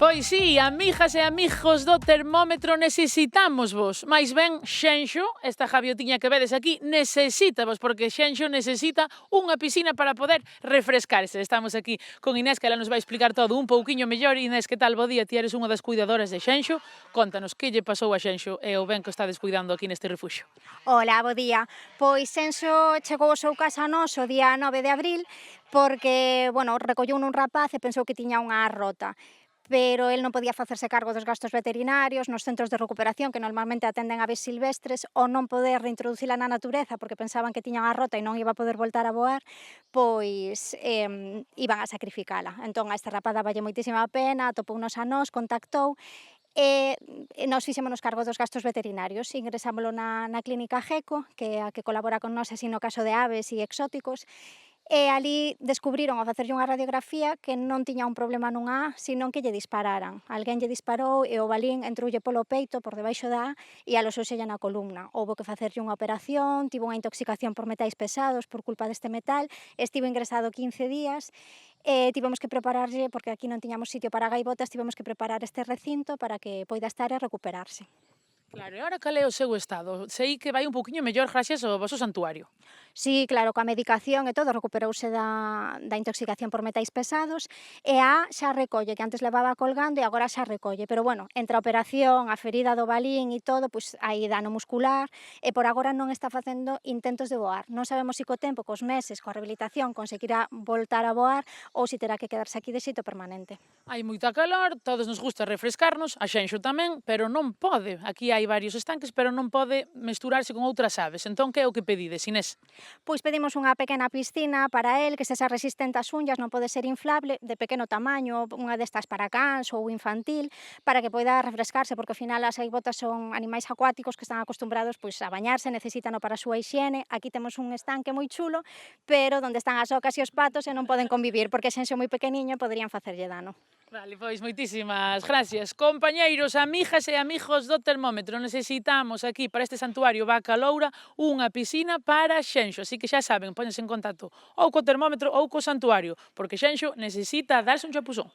Pois sí, amigas e amigos do termómetro, necesitamos vos. Mais ben, Xenxo, esta gaviotiña que vedes aquí, necesita vos, porque Xenxo necesita unha piscina para poder refrescarse. Estamos aquí con Inés, que ela nos vai explicar todo un pouquiño mellor. Inés, que tal? Bo día, ti eres unha das cuidadoras de Xenxo. Contanos, que lle pasou a Xenxo e o ben que está descuidando aquí neste refuxio? Ola, bo día. Pois Enso chegou ao seu casa a nós o día 9 de abril porque, bueno, recolleu un rapaz e pensou que tiña unha rota. Pero el non podía facerse cargo dos gastos veterinarios nos centros de recuperación que normalmente atenden aves silvestres, ou non poder reintroducila na natureza porque pensaban que tiña unha rota e non iba a poder voltar a voar, pois iban a sacrificala. Entón a este rapaz daballe moitísima pena, atopounos a nós, contactou e nós fixémonos cargo dos gastos veterinarios, ingresámolo na clínica GECO, que é a que colabora con nós así no caso de aves e exóticos, e alí descubriron ao facerlle unha radiografía que non tiña un problema nunha A, senón que lle dispararan. Alguén lle disparou e o balín entroulle polo peito, por debaixo da A, e aloxouselle na columna. Houbo que facerlle unha operación, tivo unha intoxicación por metais pesados por culpa deste metal, estivo ingresado 15 días, e tivemos que prepararlle, porque aquí non tiñamos sitio para gaivotas, tivemos que preparar este recinto para que poida estar e recuperarse. Claro, e agora cal é o seu estado? Sei que vai un pouquiño mellor gracias ao voso santuario. Sí, claro, coa medicación e todo recuperouse da intoxicación por metais pesados e a xa recolle, que antes levaba colgando e agora xa recolle. Pero bueno, entre a operación, a ferida do balín e todo, pois hai dano muscular e por agora non está facendo intentos de voar. Non sabemos se co tempo, cos meses, coa rehabilitación, conseguirá voltar a voar ou se terá que quedarse aquí de xeito permanente. Hai moita calor, todos nos gusta refrescarnos, a Xenxo tamén, pero non pode. Aquí hai varios estanques, pero non pode mesturarse con outras aves. Entón, que é o que pedides, Inés? Pois pedimos unha pequena piscina para el que sexa resistente ás unllas, non pode ser inflable, de pequeno tamaño, unha destas para cans ou infantil, para que poida refrescarse, porque ao final as gaivotas son animais acuáticos que están acostumbrados pois a bañarse, necesítano para a súa hixiene. Aquí temos un estanque moi chulo, pero onde están as ocas e os patos e non poden convivir, porque xense moi pequeniño poderían facerlle dano. Vale, pois moitísimas gracias. Compañeiros, amigas e amigos do termómetro, necesitamos aquí para este santuario Vaca Loura unha piscina para Xenxo. Así que xa saben, póñense en contacto ou co termómetro ou co santuario, porque Xenxo necesita darse un chapuzón.